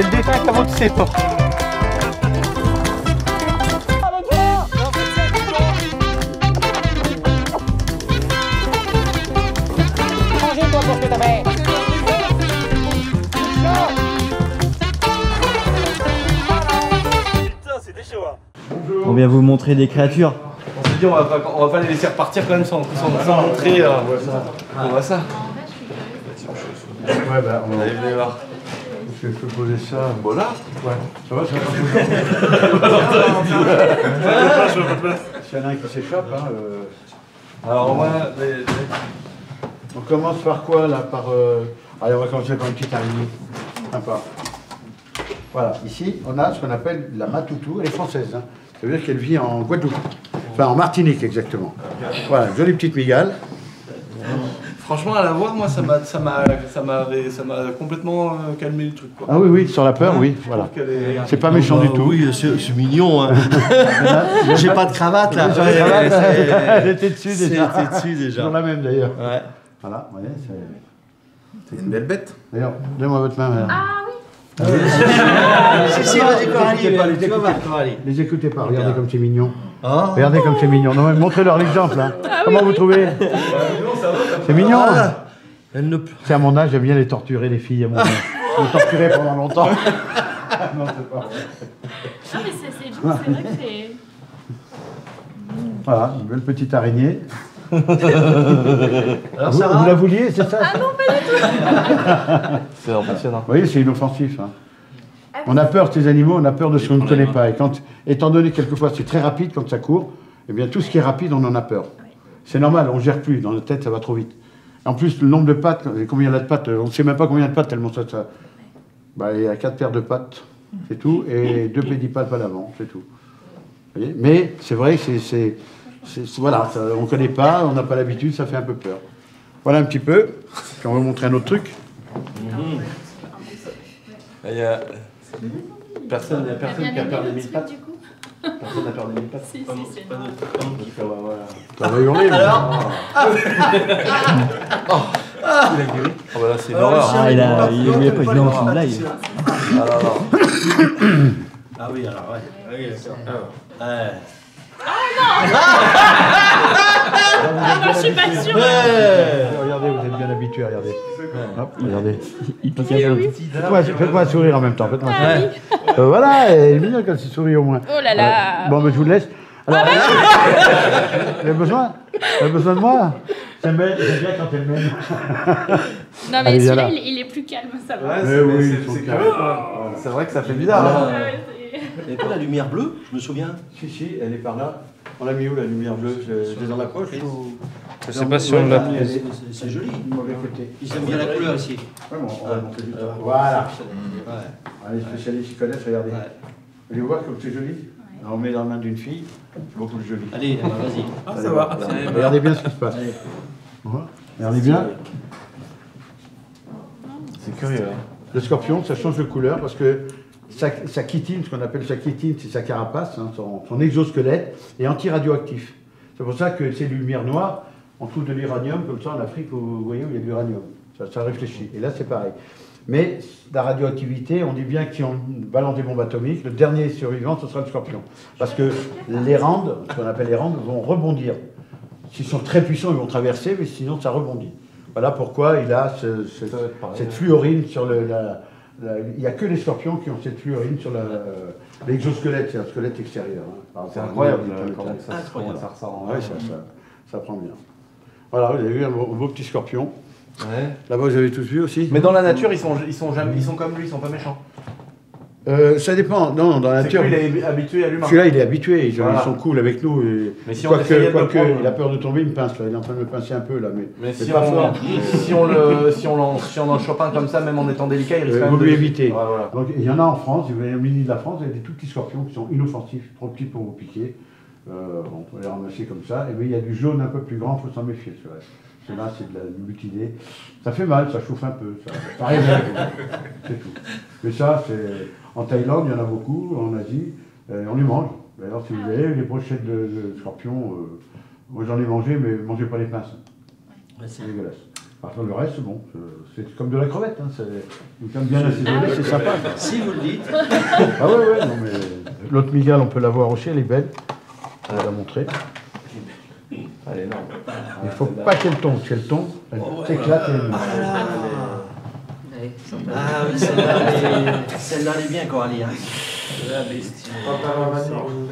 C'est le défunt qui a monté ses portes. Mangez-toi pour ce que t'as fait. Putain, c'était chaud, hein. On vient vous montrer des créatures. On s'est dit, on va pas les laisser repartir quand même sans montrer. On voit ça. Ouais, bah, on Allez, venez voir. je peux poser ça. Bon, là. Ouais, ça va, ça va. S'il y en a un qui s'échappe, hein. Alors, moi, On commence par quoi là? Allez, on va commencer par une petite araignée. Sympa. Voilà, ici, on a ce qu'on appelle la matoutou, elle est française. Hein. Ça veut dire qu'elle vit en Guadeloupe. Enfin, en Martinique, exactement. Voilà, une jolie petite migale. franchement, à la voir, moi, ça m'a complètement calmé le truc, quoi. Ah oui, oui, sur la peur, oui, voilà. C'est pas méchant du tout. Oui, c'est mignon. Hein. J'ai pas de cravate là. Elle était dessus déjà. C'était dessus déjà. Toujours la même d'ailleurs. Ouais. Voilà, vous voyez, C'est une belle bête. D'ailleurs, donnez-moi votre main, madame. Ah oui. Si, vas-y, Coralie. Les écoutez pas, les écoutez pas, regardez comme c'est mignon. Oh. Regardez comme c'est mignon. Non, mais montrez-leur l'exemple. Hein. Comment vous trouvez? C'est mignon. Hein. Elle ne... C'est à mon âge, j'aime bien les torturer, les filles. À mon âge. Je les torturais pendant longtemps. Non, c'est pas vrai. Ah mais c'est doux, c'est vrai que c'est... Voilà, une belle petite araignée. Alors, Vous la vouliez, c'est ça? Ah non, pas du tout. C'est impressionnant. Vous voyez, c'est inoffensif. Hein. On a peur de ces animaux, on a peur de ce qu'on ne connaît pas. Et quand, étant donné quelquefois c'est très rapide quand ça court, eh bien tout ce qui est rapide, on en a peur. C'est normal, on ne gère plus. Dans la tête, ça va trop vite. En plus, le nombre de pattes, combien il y a de pattes, on ne sait même pas combien de pattes tellement ça. Bah, il y a 4 paires de pattes, c'est tout, et 2 pédipalpes à l'avant, c'est tout. Vous voyez, mais c'est vrai, voilà, ça, on ne connaît pas, on n'a pas l'habitude, ça fait un peu peur. Voilà un petit peu. Puis on va vous montrer un autre truc. Il y a... Personne qui a peur des mille pattes. Du coup. Personne n'a peur des mille pattes. Si, c'est énorme. Ça va hurler. Alors Il a guéri. Oh bah là, c'est une horreur. Ah, il est pas une blague. Ah oui, alors ouais. Oui, d'accord. Ouais. Ah moi je suis pas sûre. Regardez, vous êtes bien habitués, regardez. Hop, regardez. Il pique un peu. Faites-moi sourire en même temps. Faites-moi Ah sourire. oui. Voilà, elle est mignonne quand elle sourit au moins. Oh là là. Bon, mais je vous laisse. Alors, vous avez besoin? Vous avez besoin de moi? J'aime bien quand elle m'aime. Non mais Allez, viens celui-là là. il est plus calme, ça va. Ouais, Mais oui, c'est curieux. C'est vrai que ça fait bizarre. Hein. Ouais, c'est- Et pas la lumière bleue, je me souviens. Si, elle est par là. On l'a mis où la lumière bleue? Je les en approche ou... Je sais pas si on l'a pris. C'est joli. Du mauvais côté. Ils aiment bien la couleur ici. Ouais, bon, on va monter du temps. Voilà. Ouais. Les spécialistes qui connaissent, regardez. Ouais. Vous voulez voir comme c'est joli? On met dans la main d'une fille, c'est beaucoup plus joli. Allez, vas-y. Ah, ça va. Regardez bien ce qui se passe. Voilà. Regardez bien. C'est curieux. Hein. Le scorpion, ça change de couleur parce que sa chitine, ce qu'on appelle sa chitine, c'est sa carapace, hein, son exosquelette, est anti-radioactif. C'est pour ça que ces lumières noires, on trouve de l'uranium, comme ça en Afrique, vous voyez où il y a de l'uranium. Ça réfléchit. Et là, c'est pareil. Mais la radioactivité, on dit bien que si on balance des bombes atomiques, le dernier survivant, ce sera le scorpion. Parce que les randes, ce qu'on appelle les randes, vont rebondir. S'ils sont très puissants, ils vont traverser, mais sinon, ça rebondit. Voilà pourquoi il a cette fluorine sur il n'y a que les scorpions qui ont cette fluorine sur l'exosquelette, c'est un squelette extérieur. Hein, C'est incroyable comment ça ressort. Ouais, ça prend bien. Voilà, vous avez vu un beau petit scorpion. Ouais. Là-bas, vous avez tous vu aussi. Mais dans la nature, ils sont comme lui, ils sont pas méchants. Ça dépend. Non, dans la C'est que nature. lui, il est habitué à l'humain. Celui-là, il est habitué. Ils Voilà. sont cool avec nous. Et Mais si on essayait de le prendre- il a peur de tomber, il me pince. Là. Il est en train de me pincer un peu là, mais si pas fort. on en chope un comme ça, même en étant délicat, il risque quand Vous même lui de... éviter. Ouais, voilà. Donc il y en a en France. Vous voyez au milieu de la France, il y a des tout petits scorpions qui sont inoffensifs, trop petits pour vous piquer. On peut les ramasser comme ça. Et bien il y a du jaune un peu plus grand, il faut s'en méfier. Celui-là, c'est de la mutidée. Ça fait mal, ça chauffe un peu. Ça réveille, c'est tout. Mais ça, c'est en Thaïlande, il y en a beaucoup, en Asie, on les mange. D'ailleurs, si vous avez les brochettes de scorpions, moi j'en ai mangé, mais mangez pas les pinces. Ouais, c'est C'est dégueulasse. Par contre, le reste, bon, c'est comme de la crevette. Hein, c'est comme bien assaisonné, c'est sympa. Si vous le dites. Ah ouais, non mais l'autre migale, on peut la voir aussi, elle est belle. On va la montrer. Elle est énorme. Il ne faut pas qu'elle tombe. Si elle tombe, elle s'éclate et elle meurt. Ah oui, celle-là, elle est bien, Coralie. Hein. La bestie.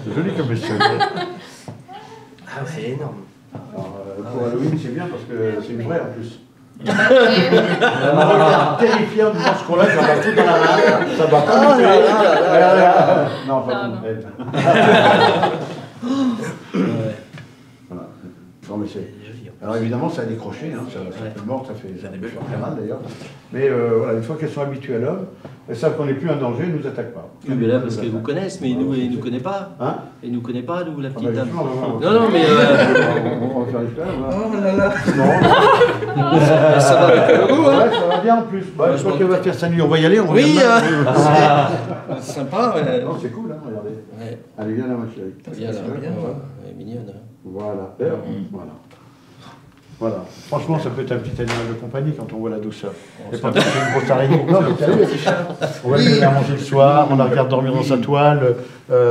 C'est joli comme bestiole. Ah ouais, c'est énorme. Alors, pour Halloween, c'est bien parce que c'est une vraie en plus. Elle m'a regardé terrifiant en disant ce qu'on a, je vais tout dans la main. Ça va pas me tuer. Non, pas Non, tout. Voilà. Non, mais c'est. Alors évidemment, ça a des crochets, hein, ça peut mordre, ça fait très mal d'ailleurs. Mais voilà, une fois qu'elles sont habituées à l'homme, elles savent qu'on n'est plus un danger, elles ne nous attaquent pas. Oui, mais là, parce qu'elles vous connaissent, mais nous, ils ne nous connaissent pas. Hein? Ils ne nous connaissent pas, nous, la Ah petite bah, dame. justement, Non, mais. on va faire l'histoire. Oh là là. Non, Ça va avec le goût, hein. ouais, ça va bien en plus. Bah, je crois qu'elle va faire sa nuit, on va y aller. On Oui, regarde. c'est sympa, ouais. Non, c'est cool, hein, regardez. Ouais. Allez, viens là, ma chérie. Bien, là, bien, ouais. Elle est mignonne. Hein. Voilà. Voilà. Voilà. Franchement, ça peut être un petit animal de compagnie quand on voit la douceur. Et pas parce que c'est une grosse araignée. Non, mais t'as vu, on va lui donner à manger le soir, on la regarde dormir dans sa toile.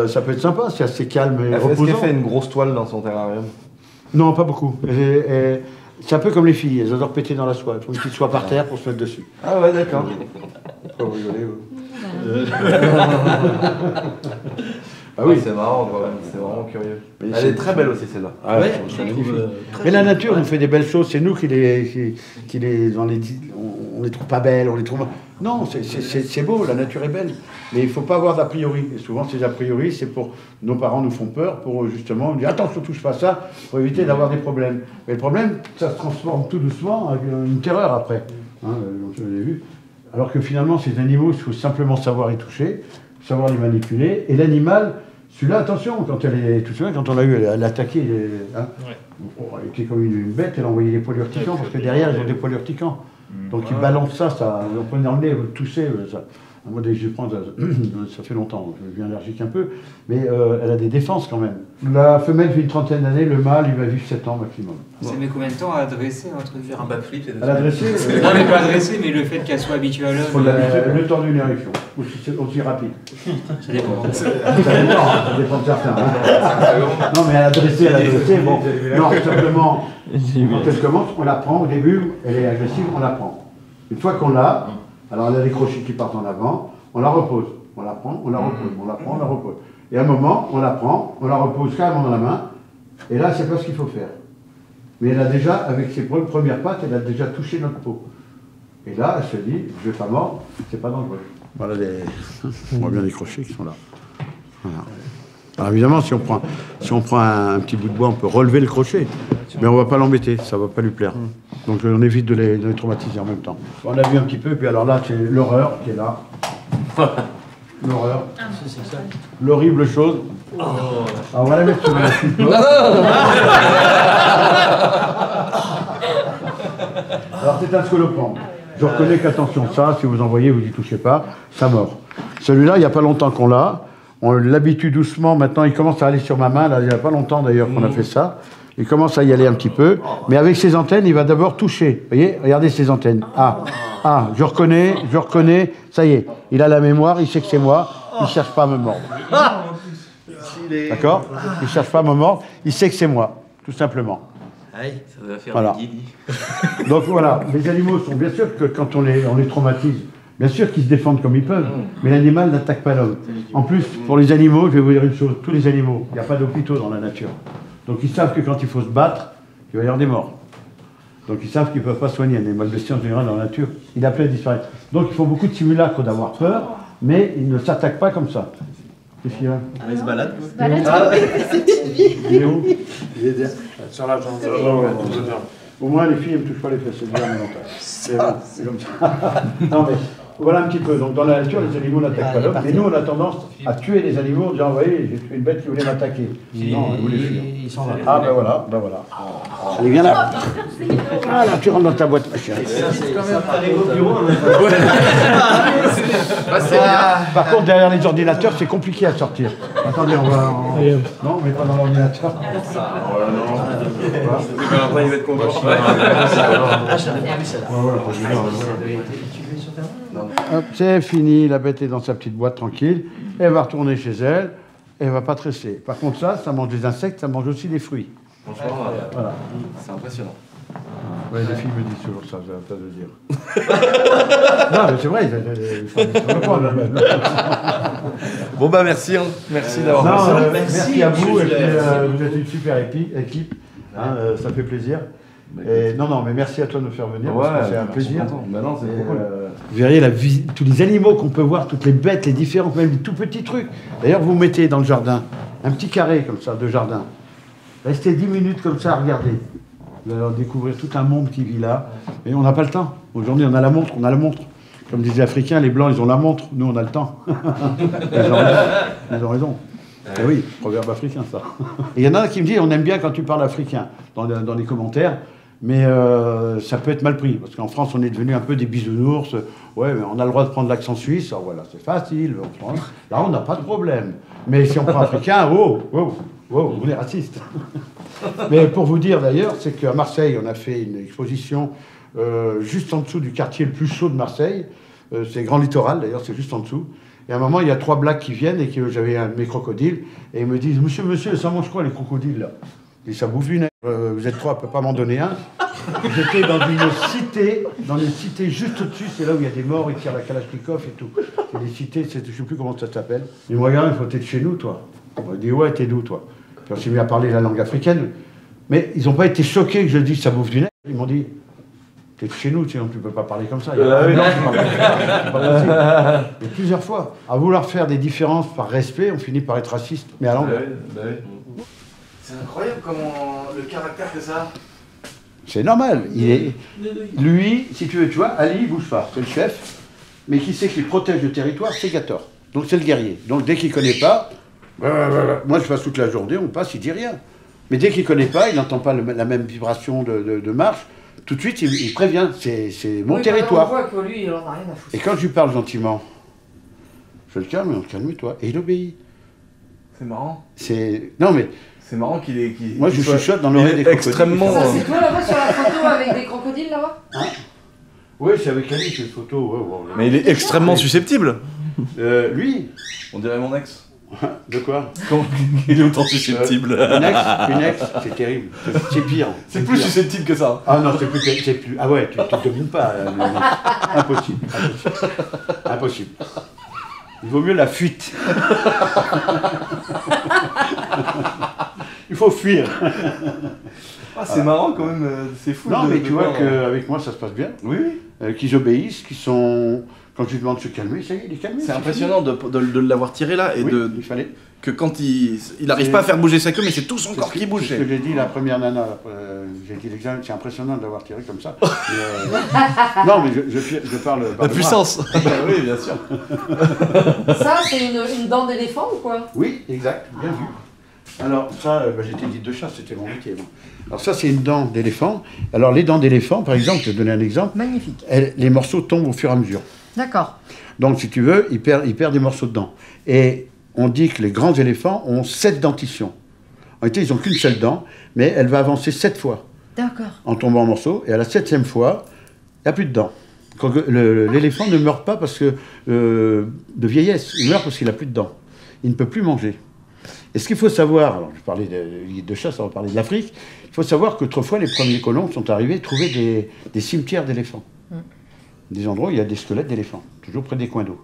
Ça peut être sympa, c'est assez calme et Est-ce reposant. qu'elle fait une grosse toile dans son terrarium? Non, pas beaucoup. C'est un peu comme les filles, elles adorent péter dans la soie. Il faut une petite soie par terre pour se mettre dessus. Ah ouais, d'accord. Faut rigoler, Ah oui. C'est marrant, quand même. C'est vraiment curieux. Mais Elle est très belle aussi, celle-là. Ah, Ouais, c'est je magnifique. trouve. Mais la nature nous fait des belles choses, c'est nous qui les on les trouve pas belles, on les trouve. Non, c'est beau, la nature est belle. Mais il ne faut pas avoir d'a priori. Et souvent, ces a priori, c'est pour. Nos parents nous font peur pour justement dire attention, touche pas ça, pour éviter d'avoir des problèmes. Mais le problème, ça se transforme tout doucement en une terreur après. Hein, donc, je l'ai vu. Alors que finalement, ces animaux, il faut simplement savoir y toucher, savoir les manipuler. Et l'animal. Celui-là, attention, quand elle est tout seul, quand on l'a eu, elle a attaqué, hein, elle était comme une bête, elle envoyait des poils urticants, parce que derrière, ils ont des poils urticants. Donc ils balancent ça, on prenait dans le nez, vous le touchez, ça. Moi, dès que je prends, ça fait longtemps, je suis allergique un peu, mais elle a des défenses quand même. La femelle vit une trentaine d'années, le mâle, il va vivre 7 ans maximum. Ça met combien de temps à dresser un truc? Faire un backflip, c'est Elle a dressé Non, mais pas dresser, mais le fait qu'elle soit habituée à l'homme. le temps d'une érection, aussi rapide. Ça dépend. Ça dépend de certains. Hein. Non, mais elle a dressé, bon. Non, simplement, quand elle commence, on la prend. Au début, elle est agressive, on la prend. Une fois qu'on l'a, alors elle a des crochets qui partent en avant, on la repose. On la prend, on la repose, on la prend, on la repose. Et à un moment, on la prend, on la repose carrément dans la main, et là, c'est pas ce qu'il faut faire. Mais elle a déjà, avec ses premières pattes, elle a déjà touché notre peau. Et là, elle se dit, je vais pas mordre, c'est pas dangereux. Voilà on voit bien les crochets qui sont là. Voilà. Alors évidemment, si on prend un petit bout de bois, on peut relever le crochet, mais on ne va pas l'embêter, ça ne va pas lui plaire. Donc on évite de les traumatiser en même temps. On a vu un petit peu, puis alors là, c'est l'horreur qui est là. L'horreur. L'horrible chose. Alors on va la mettre sur la petite mort. Alors c'est un scolopendre. Je reconnais qu'attention, ça, si vous en voyez, vous n'y touchez pas, ça mord. Celui-là, il n'y a pas longtemps qu'on l'a. On l'habitue doucement. Maintenant, il commence à aller sur ma main. Là, il n'y a pas longtemps d'ailleurs qu'on a fait ça. Il commence à y aller un petit peu. Mais avec ses antennes, il va d'abord toucher. Vous voyez, regardez ses antennes. Je reconnais. Ça y est, il a la mémoire, il sait que c'est moi. Il ne cherche pas à me mordre. D'accord? Il ne cherche pas à me mordre. Il sait que c'est moi, tout simplement. Aïe, ça va faire Voilà. des guidis. Donc voilà, les animaux sont bien sûr que quand on les traumatise, bien sûr qu'ils se défendent comme ils peuvent, mais l'animal n'attaque pas l'homme. En plus, pour les animaux, je vais vous dire une chose, tous les animaux, il n'y a pas d'hôpitaux dans la nature. Donc ils savent que quand il faut se battre, il va y avoir des morts. Donc ils savent qu'ils ne peuvent pas soigner un animal bestial en général dans la nature. Il appelle à disparaître. Donc ils font beaucoup de simulacres d'avoir peur, mais ils ne s'attaquent pas comme ça. Qu'est-ce qu'il y a? Il se balade. Il est où? Il est derrière. Sur la jambe. Au moins, les filles ne me touchent pas les fesses, c'est bien mental. C'est comme ça. Non, mais voilà un petit peu. Donc, dans la nature, les animaux n'attaquent pas l'homme. Et nous, on a tendance à tuer les animaux en disant, vous voyez, j'ai tué une bête qui voulait m'attaquer. Non, elle voulait fuir. Il s'en va. Ah, ben voilà. Allez, viens là. Ah, là, tu rentres dans ta boîte, ma chérie. C'est quand même un au bureau. Par contre, derrière les ordinateurs, c'est compliqué à sortir. Attendez, on va... Non, on met pas dans l'ordinateur. Valentin, il va être content. Hop, c'est fini, la bête est dans sa petite boîte tranquille. Elle va retourner chez elle, et elle va pas tresser. Par contre, ça mange des insectes, ça mange aussi des fruits. Franchement, Voilà. c'est impressionnant. Ouais, les filles me disent toujours ça, j'ai pas de dire. Non, mais c'est vrai, il faut répondre. Bon bah merci, hein. Merci d'avoir Non, fait ça. merci à vous, et puis, vous êtes une super équipe, hein, ça fait plaisir. Et, non, mais merci à toi de nous faire venir, parce que c'est un plaisir. Maintenant, c'est trop cool. Vous verriez tous les animaux qu'on peut voir, toutes les bêtes, les différents, même les tout petits trucs. D'ailleurs, vous mettez dans le jardin un petit carré comme ça de jardin. Restez 10 minutes comme ça à regarder. Vous allez découvrir tout un monde qui vit là. Et on n'a pas le temps. Aujourd'hui, on a la montre. Comme disaient les Africains, les Blancs, ils ont la montre. Nous, on a le temps. Ils ont raison. Et oui, proverbe africain, ça. Et il y en a qui me disent, on aime bien quand tu parles africain, dans les commentaires. Mais ça peut être mal pris, parce qu'en France, on est devenu un peu des bisounours. Ouais, mais on a le droit de prendre l'accent suisse. Alors voilà, c'est facile. Là, on n'a pas de problème. Mais si on prend africain, on est raciste. Mais pour vous dire d'ailleurs, c'est qu'à Marseille, on a fait une exposition juste en dessous du quartier le plus chaud de Marseille. C'est Grand Littoral, d'ailleurs, c'est juste en dessous. Et à un moment, il y a 3 blacks qui viennent et j'avais un de mes crocodiles. Et ils me disent, monsieur, ça mange quoi les crocodiles là? Et ça bouffe du nez. Vous êtes 3, on ne peut pas m'en donner un. J'étais dans une cité juste au-dessus, c'est là où il y a des morts, ils tirent la Kalachnikov et tout. C'est des cités, je ne sais plus comment ça s'appelle. Ils me regardent, il faut être de chez nous, toi. On m'a dit, ouais, t'es d'où, toi? Puis on s'est mis à parler la langue africaine. Mais ils n'ont pas été choqués que je dise ça bouffe du nez. Ils m'ont dit, t'es de chez nous, sinon tu ne peux pas parler comme ça. Il y a plusieurs fois. À vouloir faire des différences par respect, on finit par être raciste, mais à l'envers. C'est incroyable comment le caractère que ça a. C'est normal. Lui, si tu veux, tu vois, Ali bouge pas, c'est le chef. Mais qui sait qu'il protège le territoire, c'est Gator. Donc c'est le guerrier. Donc dès qu'il ne connaît pas, moi je passe toute la journée, on passe, il dit rien. Mais dès qu'il ne connaît pas, il n'entend pas la même vibration de marche, tout de suite il prévient, c'est mon territoire. On voit que lui, il en a rien à foutre. Et quand je lui parle gentiment, je le calme, calme-toi, et il obéit. C'est marrant. Non mais... C'est marrant qu'il est... Moi je chuchote dans l'oreille des crocodiles. Extrêmement... Ça, c'est toi là-bas sur la photo avec des crocodiles là-bas? Oui, c'est avec Ali, c'est une photo. Mais il est extrêmement susceptible. Lui, on dirait mon ex. De quoi? Il est autant susceptible. Une ex, c'est terrible. C'est pire. C'est plus susceptible que ça. Ah non, c'est plus. Ah ouais, tu te domines pas. Impossible. Impossible. Il vaut mieux la fuite. Il faut fuir. Ah, c'est marrant quand même, c'est fou. Non, mais tu vois qu'avec moi ça se passe bien. Oui. Qu'ils obéissent, qu'ils sont. Quand je lui demande de se calmer, ça y est, il est calmé. C'est impressionnant de l'avoir tiré là et il fallait. Que quand il n'arrive pas à faire bouger sa queue, mais c'est tout son corps qui bouge. C'est ce que j'ai dit la première nana. J'ai dit l'examen, c'est impressionnant de l'avoir tiré comme ça. Non, mais je parle. La puissance. Oui, bien sûr. Ça, c'est une dent d'éléphant ou quoi? Oui, exact, bien vu. Alors ça, j'étais guide de chasse, c'était mon métier. Bon. Alors ça, c'est une dent d'éléphant. Alors les dents d'éléphant, par exemple, je vais te donner un exemple. Magnifique. Les morceaux tombent au fur et à mesure. D'accord. Donc si tu veux, il perd des morceaux de dents. Et on dit que les grands éléphants ont 7 dentitions. En réalité, ils n'ont qu'une seule dent, mais elle va avancer 7 fois. D'accord. En tombant en morceaux. Et à la 7e fois, il n'y a plus de dents. L'éléphant ne meurt pas parce que de vieillesse. Il meurt parce qu'il n'a plus de dents. Il ne peut plus manger. Et ce qu'il faut savoir, alors je parlais de chasse, on va parler de l'Afrique, il faut savoir qu'autrefois, les premiers colons sont arrivés à trouver des cimetières d'éléphants. Des endroits où il y a des squelettes d'éléphants, toujours près des coins d'eau.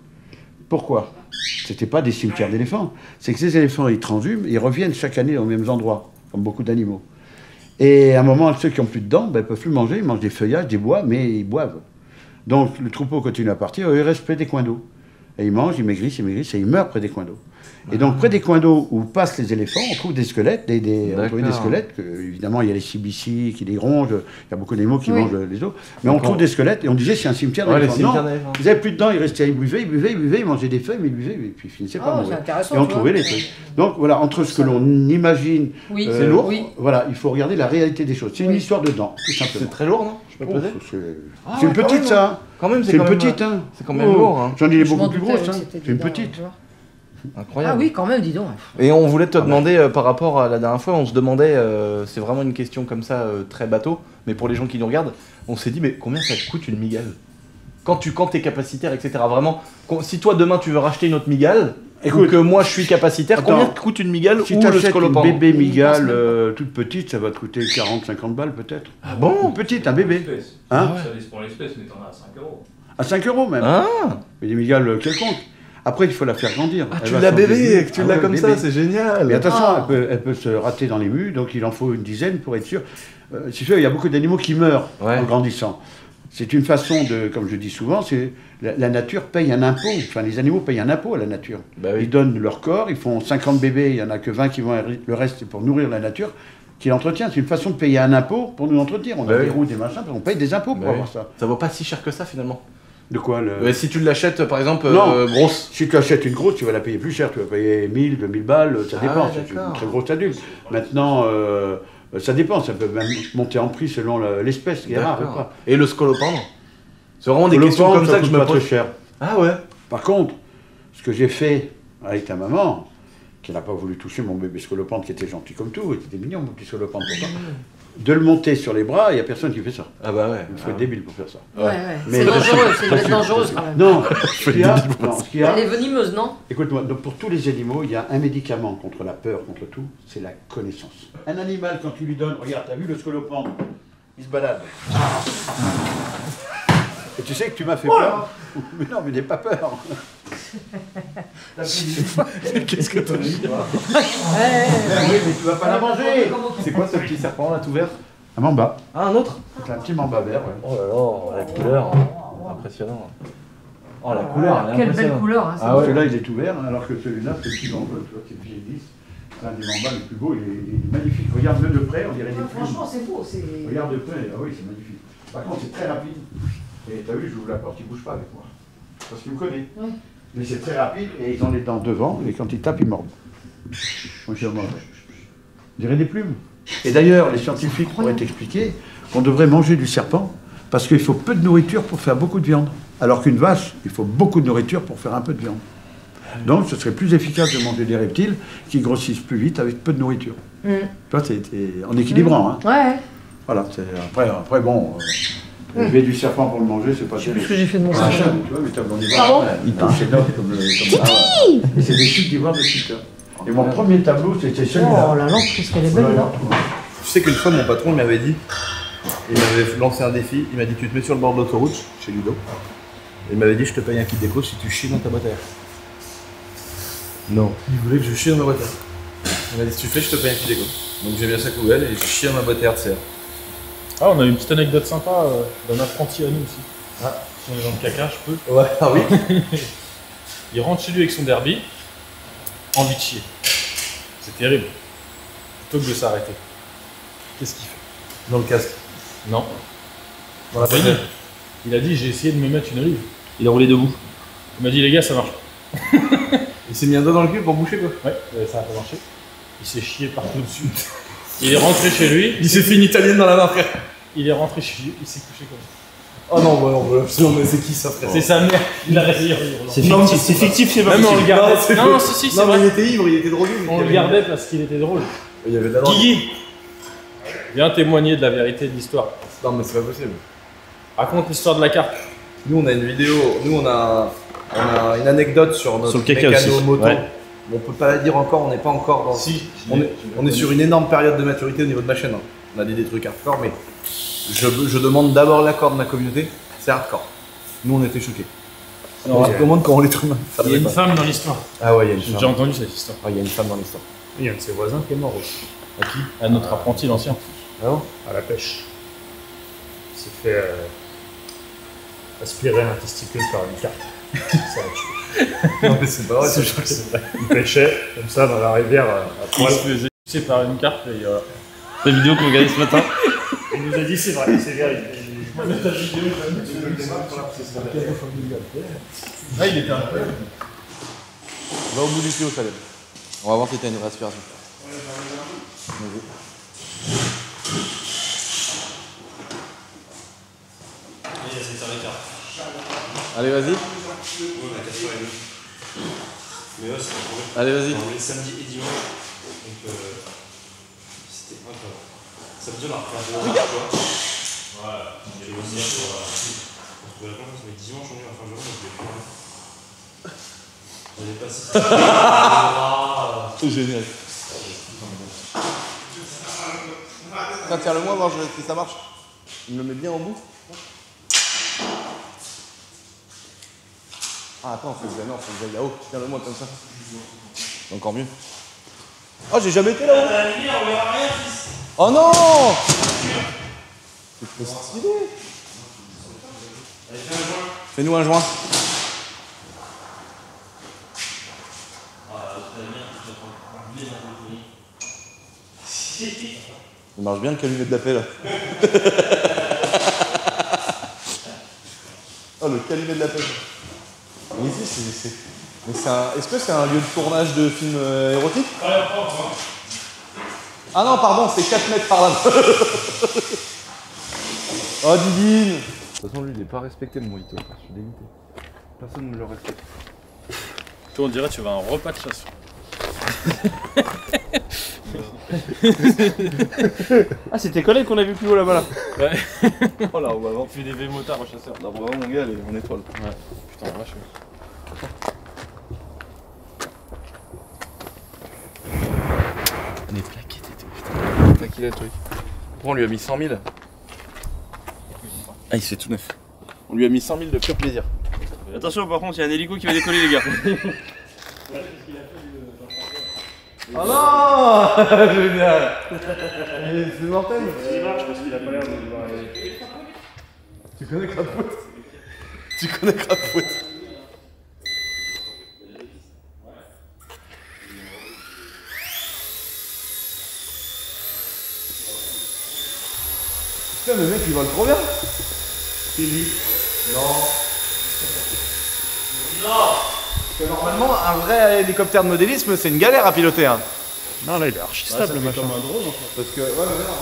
Pourquoi? C'était pas des cimetières d'éléphants. C'est que ces éléphants, ils transhument, ils reviennent chaque année aux mêmes endroits, comme beaucoup d'animaux. Et à un moment, ceux qui n'ont plus de dents, ils ne peuvent plus manger, ils mangent des feuillages, des bois, mais ils boivent. Donc le troupeau continue à partir, ils restent près des coins d'eau. Et ils mangent, ils maigrissent, et ils meurent près des coins d'eau. Et donc, près des coins d'eau où passent les éléphants, on trouve des squelettes, on trouve des squelettes, évidemment, il y a les CBC qui les rongent, il y a beaucoup d'animaux qui mangent les os, mais on trouve des squelettes, et on disait c'est un cimetière d'éléphants. Non, ils n'avaient plus de dents, ils restaient, ils buvaient, ils mangeaient des feuilles, mais ils buvaient, et puis ils finissaient par mourir. Et on trouvait les trucs. Donc voilà, entre ce que l'on imagine, c'est lourd. Voilà, il faut regarder la réalité des choses. C'est une histoire de dents, tout simplement. C'est très lourd, non? peux peser C'est une petite, ça. Hein. Quand même, C'est une petite, hein. C'est quand même lourd. Hein. J'en ai Je beaucoup m'en plus doutais, grosses, oui, hein. c'était C'est une dedans, petite. tu vois. Incroyable. Ah oui, quand même, dis donc. Et on voulait te demander par rapport à la dernière fois, on se demandait, c'est vraiment une question comme ça, très bateau, mais pour les gens qui nous regardent, on s'est dit, mais combien ça coûte une migale quand t'es capacitaire, etc. Vraiment, si toi demain tu veux racheter une autre migale, Écoute, ou que moi je suis capacitaire, attends, combien coûte une migale Si ou tu le achètes une scolopendre? bébé migale toute petite, ça va te coûter 40-50 balles peut-être. Ah bon? Une petite, un bébé. Hein? Ça laisse pour l'espèce, mais t'en as à 5 €. À 5 € même. Ah, Mais des migales quelconques. Après, il faut la faire grandir. ah Elle tu va l'as changer de bébé, mue. que tu Ah l'as ouais, comme bébé. ça, c'est génial. Mais attention, Ah. elle peut se rater dans les mues, donc il en faut une dizaine pour être sûr. C'est sûr, il y a beaucoup d'animaux qui meurent Ouais. en grandissant. C'est une façon de, comme je dis souvent, c'est la nature paye un impôt. Enfin, les animaux payent un impôt à la nature. Bah oui. Ils donnent leur corps, ils font 50 bébés, il n'y en a que 20 qui vont, le reste c'est pour nourrir la nature, qui l'entretient. C'est une façon de payer un impôt pour nous entretenir. On a Bah des oui. roues, des machins, on paye des impôts pour Bah oui. avoir ça. Ça vaut pas si cher que ça finalement. De quoi Si tu l'achètes par exemple Non. grosse. Si tu achètes une grosse, tu vas la payer plus cher. Tu vas payer 1000, 2000 balles, ça Ah dépend. ouais, C'est une d'accord. très grosse adulte. Maintenant, ça dépend. Ça peut même monter en prix selon l'espèce qui est rare ou D'accord. pas. Et le scolopendre? C'est vraiment des Le questions pendre, comme ça que coûte je me pas très pose. cher. Ah ouais. Par contre, ce que j'ai fait avec ta maman, qui n'a pas voulu toucher mon bébé scolopendre, qui était gentil comme tout, il était mignon mon petit scolopendre pourtant, de le monter sur les bras, il n'y a personne qui fait ça. Ah bah ouais. Il faut être débile pour faire ça. Ouais, ouais. Mais- C'est dangereux, c'est une bête dangereuse quand même. Non, ce qu'il y a, non, ce qu'il y a- Elle est venimeuse, non? écoute-moi, donc pour tous les animaux, il y a un médicament contre la peur, contre tout, c'est la connaissance. Un animal, quand tu lui donnes, regarde, t'as vu le scolopendre, il se balade. Et tu sais que tu m'as fait peur. Mais non, mais n'aie pas peur. Qu'est-ce que t'as dit? Oui, mais tu vas pas la manger. C'est quoi ce petit serpent là tout vert? Un mamba. Ah un autre? C'est un petit mamba vert, ouais. Oh là là, la couleur. Impressionnant. Oh la couleur, elle est Quelle belle impressionnante. couleur, hein, Ah ouais. Celui-là, il est tout vert, hein, alors que celui-là, c'est le petit mamba, tu vois, c'est le vieil 10. C'est un des mambas les plus beaux, il est magnifique. Regarde-le de près, on dirait des plumes. Franchement, c'est beau. Regarde de près, ah oui, c'est magnifique. Par contre, c'est très rapide. Et t'as vu, j'ouvre la porte, il bouge pas avec moi. Parce qu'il me connaît. Ouais. Mais c'est très rapide et ils ont les dents devant, et quand ils tapent, ils mordent. Moi, je mange. On dirait des plumes. Et d'ailleurs, les scientifiques pourraient t'expliquer qu'on devrait manger du serpent parce qu'il faut peu de nourriture pour faire beaucoup de viande. Alors qu'une vache, il faut beaucoup de nourriture pour faire un peu de viande. Donc, ce serait plus efficace de manger des reptiles qui grossissent plus vite avec peu de nourriture. Tu vois, c'est en équilibrant. Hein. Ouais. Voilà, après bon, élever du serpent pour le manger, c'est pas Je sais terrible. plus ce que j'ai fait de mon Ah, sac. tu vois, mais t'as bon Pardon il touche ses notes comme et c'est des chutes d'ivoire de sculpteur. Et mon premier tableau, c'était celui-là. Oh, la lampe, qu'est-ce qu'elle est belle, là. Tu sais qu'une fois mon patron il m'avait dit, il m'avait lancé un défi, il m'a dit tu te mets sur le bord de l'autoroute, chez Ludo, et il m'avait dit je te paye un kit déco si tu chies dans ta boîte à air. Non. Il voulait que je chie dans ma boîte à air. Il m'a dit si tu fais je te paye un kit déco. Donc j'ai bien sa poubelle et je chie dans ma boîte à air de serre. Ah, on a une petite anecdote sympa d'un apprenti à nous aussi. Ah, si on est dans le caca, je peux. Ouais, ah oui. Il rentre chez lui avec son derby, envie de chier. C'est terrible. Plutôt que de s'arrêter. Qu'est-ce qu'il fait? Dans le casque. Non. Dans la Il a dit- poubelle. Il a dit j'ai essayé de me mettre une olive. Il a roulé debout. Il m'a dit les gars ça marche pas. Il s'est mis un doigt dans le cul pour boucher quoi. Ouais, ça a pas marché. Il s'est chié partout dessus. Il est rentré chez lui. Il s'est fait une italienne dans la main frère. Il est rentré chez lui, il s'est couché comme ça. Oh non, bah non, mais c'est qui ça frère? C'est sa mère qui l'a réveillé. C'est fictif, c'est fictif, c'est pas Même on le possible. gardait. Non, si, si, c'est Non mais il vrai. était ivre, il était drogué. On le gardait parce qu'il était drôle. Il y avait de la drogue. Guigui, viens témoigner de la vérité de l'histoire. Non mais c'est pas possible. Raconte l'histoire de la carte. Nous on a une vidéo, nous on a une anecdote sur notre Sur le caca mécano aussi, moto. ouais. On peut pas la dire encore, on n'est pas encore dans... Si. On est sur une énorme période de maturité au niveau de ma chaîne. Hein. On a dit des trucs hardcore, mais je demande d'abord l'accord de ma communauté, c'est hardcore. Nous on était choqués. Non, On se demande comment l'être humain. il y a une femme dans l'histoire. Ah ouais, il y a une J'ai femme. déjà entendu cette histoire. Ah, il y a une femme dans l'histoire. Il y a un de ses voisins qui est mort aussi. À qui? À notre apprenti l'ancien. Ah bon? À la pêche. Il s'est fait aspirer un testicule par une carte. Ça l'a tué. Non mais c'est pas vrai, Je c'est crois que c'est vrai. Il pêchait comme ça dans la rivière à poil. Il se faisait tuer par une carte et La vidéo qu'on regardait ce matin. il nous a dit c'est vrai, c'est vérifié. Ah, il était incroyable. Va au bout du tuyau, Salem. On va voir si t'as une respiration. Vas-y. Allez, vas-y. Allez, vas-y. Les samedis et dimanches. Donc, c'était incroyable. Samedi, on a refait un peu. Regarde. Voilà. Et le dimanche, on se la confiance, mais dimanche, on est à la fin de journée, on ne pouvait plus. J'avais passé. C'est génial. Tiens, tire-le-moi, voir si ça marche. Il me le met bien en bout. Ah, attends, faut que j'aille là-haut. Tiens-le-moi comme ça. Encore mieux. Oh, j'ai jamais été là-haut. Oh non! C'est trop stylé. Fais-nous un joint. Il marche bien le calumet de la paix là. Oh, le calumet de la paix. Mais ici, est-ce que c'est un lieu de tournage de films érotiques? Ah non, pardon, c'est 4 mètres par là. Oh, Didine. De toute façon, lui, il n'est pas respecté le mojito. Je suis dégoûté. Personne ne le respecte. Toi, on dirait que tu vas à un repas de chasse. Ah, c'est tes collègues qu'on a vu plus haut là-bas là. Ouais. Oh là, on va voir. On fait des V-motards aux chasseurs. Non, vraiment, mon gars, elle est en étoile. Ouais. Putain, vache. On est plaquettes et tout, putain. Putain, qu'il est le truc. Pourquoi on lui a mis 100 000? Ah, il se fait tout neuf. On lui a mis 100 000 de pur plaisir. Attention, par contre, il y a un hélico qui va décoller, les gars. Oh non. Génial. C'est mortel. Il marche parce qu'il a pas l'air de vouloir aller. Tu connais Crapfoot? Tu connais Crapfoot? Putain, le mec il vole trop bien. C'est lui. Non. Non. Parce que normalement, un vrai hélicoptère de modélisme, c'est une galère à piloter. Hein. Non, là, il est archi stable, le machin. Comme un drone en fait. Parce que, ouais, mais non,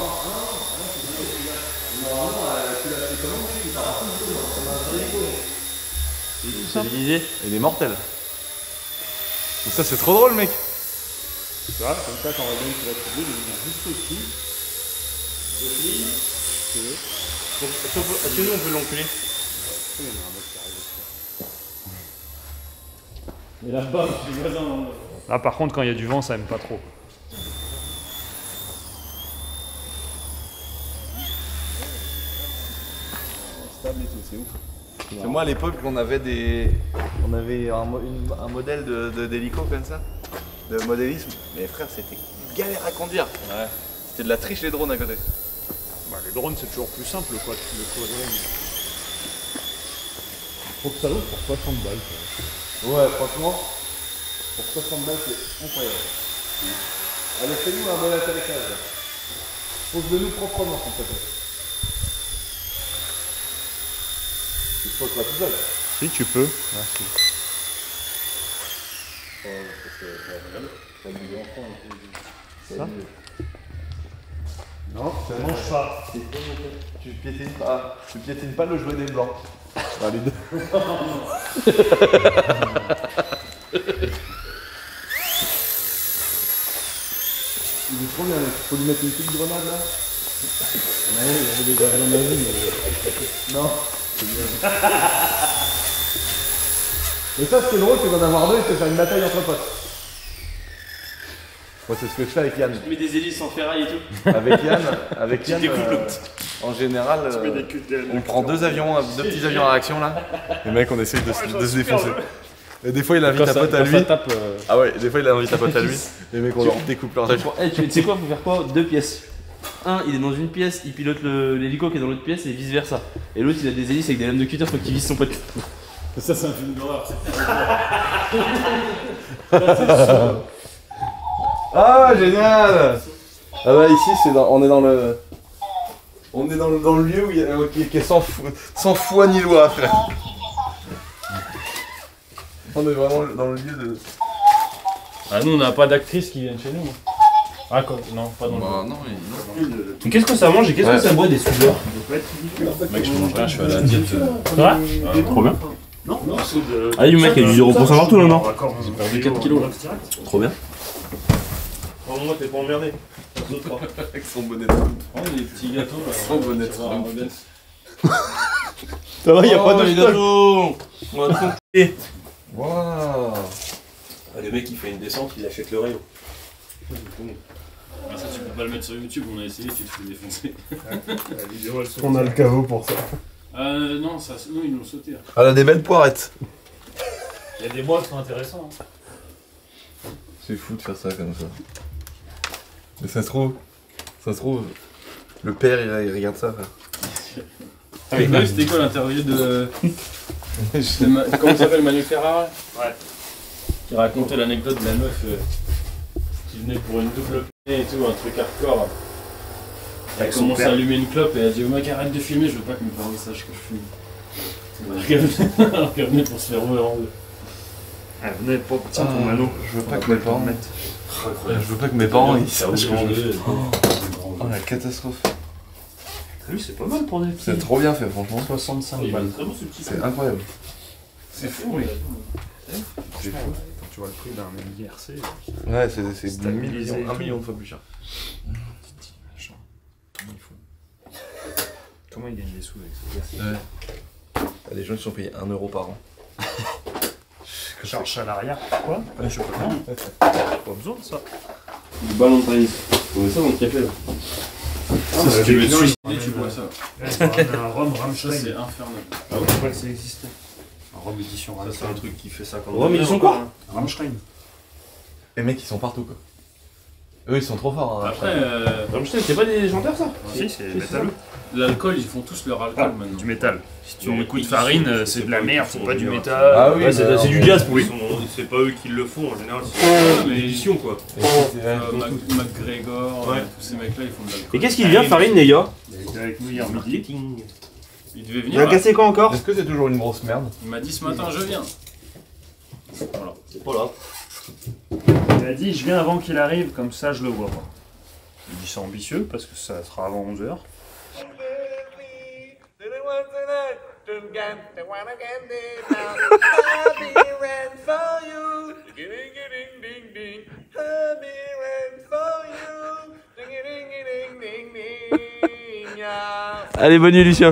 normalement, tu l'as fait comment? Il part à fond du tout, comme un hélico. Il est stabilisé. Il est mortel. Mais ça, c'est trop drôle, mec. Tu vois, comme ça, quand on va donner sur la télé, il vient juste au-dessus. Est-ce que nous, on peut l'enculer? Et là-bas, je suis voisin. Là, par contre, quand il y a du vent, ça aime pas trop. Stable et tout, c'est ouf. C'est moi à l'époque, on avait un modèle d'hélico comme ça, de modélisme. Mais frère, c'était une galère à conduire. Ouais. C'était de la triche les drones à côté. Bah, les drones, c'est toujours plus simple, quoi. Le quadrone. Faut que ça l'ouvre pour 60 balles. Quoi. Ouais, franchement, pour 60 balles, c'est incroyable. Allez, fais-nous un bon atterrissage. Pose-le-nous proprement, s'il te plaît. Tu te poses pas tout seul. Si, tu peux. Merci. Ça non, ça mange pas. Tu piétines pas le jouet des blancs. Enfin, les deux. Il est trop bien, faut lui mettre une petite grenade là. Ouais, il y avait des avions nazis, mais... Non. C'est bien. Mais ça, ce qui est drôle, c'est d'en avoir deux et c'est faire une bataille entre potes. Moi, c'est ce que je fais avec Yann. Tu mets des hélices en ferraille et tout. Avec Yann, en général, on prend deux petits avions à réaction là. Les mecs, on essaye de se défoncer. Et des fois, il invite un pote à lui. Ah ouais, des fois, il invite un pote à lui. Les mecs, on leur découpe leurs avions. Tu sais quoi, faut faire quoi? Deux pièces. Un, il est dans une pièce, il pilote l'hélico qui est dans l'autre pièce et vice versa. Et l'autre, il a des hélices avec des lames de cutter, faut qu'il vise son pote. Ça, c'est un film d'horreur. Ah, génial! Ah bah ici, on est dans le lieu où qui est sans foi ni loi, frère. On est vraiment dans le lieu de... Ah, nous, on n'a pas d'actrices qui viennent chez nous. Ah, quoi? Non, pas dans le... Bah non, Mais qu'est-ce que ça mange et qu'est-ce que ça boit des soudeurs? Mec, je mange rien, je suis à la diète. C'est vrai? Trop bien. Non, c'est de. Ah, du mec, il y a du 0% partout là, non? J'ai perdu 4 kilos là. Trop bien. Oh, moi, t'es pas emmerdé. Avec son bonnet de Trump. Oh, les petits gâteaux là. Son bonnet de Trump. Ça va, y'a pas de les stock. gâteaux. On va compter. Waouh. Le mec, il fait une descente, il achète le rayon. Ah, ça, tu peux pas le mettre sur YouTube, on a essayé, tu te fais défoncer. La vidéo, elle saute. On a le caveau pour ça. Non, non, ils l'ont sauté. Elle a des belles poirettes. Il y a des mois qui sont intéressants. C'est fou de faire ça comme ça. Mais ça se trouve, le père il regarde ça. Frère. Ah, c'était quoi l'interview de. Comment ça s'appelle, Manu Ferrara? Ouais. Qui racontait l'anecdote de la meuf qui venait pour une double p et tout, un truc hardcore. Elle a commencé à allumer une clope et elle a dit au mec arrête de filmer, je veux pas que mes parents sachent que je fume. Elle revenait pour se faire ouvrir en deux. Elle venait pour tiens ton anneau. Je veux pas que mes parents mettent. Je veux pas que mes parents ils sachent que je fume. Oh la catastrophe. T'as vu, c'est pas mal pour des petits. C'est trop bien fait franchement. 65 balles. Très bon ce petit. C'est incroyable. C'est fou, mais. C'est fou. Quand tu vois le prix d'un MDRC. Ouais, c'est 1 million de fois plus cher. Comment il gagne des sous avec ça? Ouais. Il y a des gens qui sont payés 1 euro par an. Charge salariat. Quoi? Ouais, je sais pas. Pas besoin de ça. Du ballon de tennis. On met ça dans le café là. Si tu veux te suicider, tu bois ça. Un rhum Ça, c'est infernal. Ah ouais, pourquoi ça existait? Un rhum édition Rammstein. Ça, c'est un truc qui fait ça quand Rhum édition quoi? Rammstein. Les mecs ils sont partout quoi. Eux ils sont trop forts. Hein, après, Rammstein, c'est pas des chanteurs ça? Si, c'est métalleux. L'alcool, ils font tous leur alcool maintenant. Du métal. Si tu écoutes Farine, c'est de la merde, c'est pas du métal. Ah oui, c'est du jazz pour lui. C'est pas eux qui le font en général, Ouais, c'est l'édition quoi. McGregor, Ouais. tous ces mecs là ils font de l'alcool. Et qu'est-ce qu'il vient, Farine, les gars? Il était avec nous hier midi. Il devait Il venir. a là. cassé quand encore? Est-ce que c'est toujours une grosse merde? Il m'a dit ce matin je viens. Voilà. C'est pas là. Il a dit je viens avant qu'il arrive, comme ça je le vois pas. Il dit c'est ambitieux parce que ça sera avant 11h. Allez, bonne nuit, Lucien.